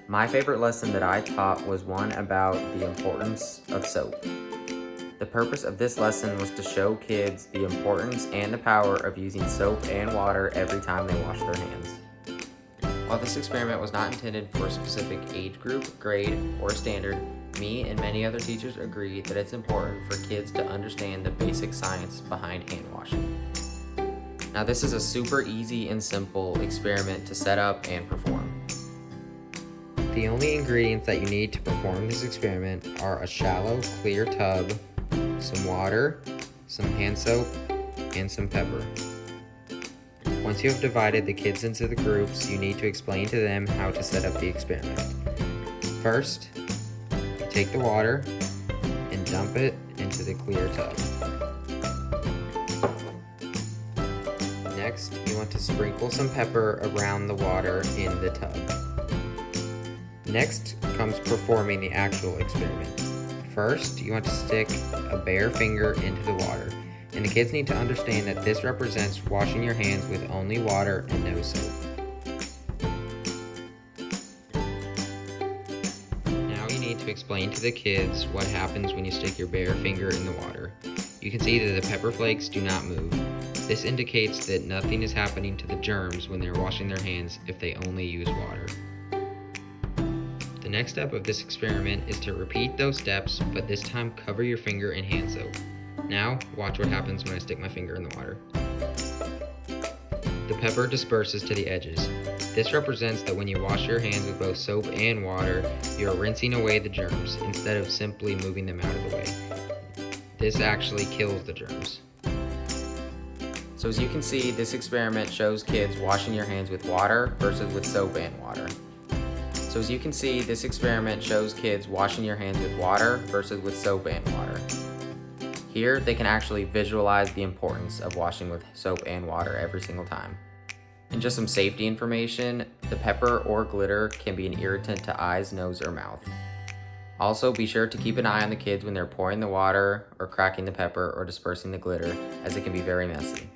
My favorite lesson that I taught was one about the importance of soap. The purpose of this lesson was to show kids the importance and the power of using soap and water every time they wash their hands. While this experiment was not intended for a specific age group, grade, or standard, me and many other teachers agree that it's important for kids to understand the basic science behind hand washing. Now, this is a super easy and simple experiment to set up and perform. The only ingredients that you need to perform this experiment are a shallow, clear tub, some water, some hand soap, and some pepper. Once you have divided the kids into the groups, you need to explain to them how to set up the experiment. First, take the water and dump it into the clear tub. Next, you want to sprinkle some pepper around the water in the tub. Next comes performing the actual experiment. First, you want to stick a bare finger into the water, and the kids need to understand that this represents washing your hands with only water and no soap. Now you need to explain to the kids what happens when you stick your bare finger in the water. You can see that the pepper flakes do not move. This indicates that nothing is happening to the germs when they're washing their hands if they only use water. The next step of this experiment is to repeat those steps, but this time cover your finger in hand soap. Now, watch what happens when I stick my finger in the water. The pepper disperses to the edges. This represents that when you wash your hands with both soap and water, you are rinsing away the germs instead of simply moving them out of the way. This actually kills the germs. So as you can see, this experiment shows kids washing your hands with water versus with soap and water. So as you can see, this experiment shows kids washing your hands with water versus with soap and water. Here, they can actually visualize the importance of washing with soap and water every single time. And just some safety information, the pepper or glitter can be an irritant to eyes, nose, or mouth. Also, be sure to keep an eye on the kids when they're pouring the water or cracking the pepper or dispersing the glitter, as it can be very messy.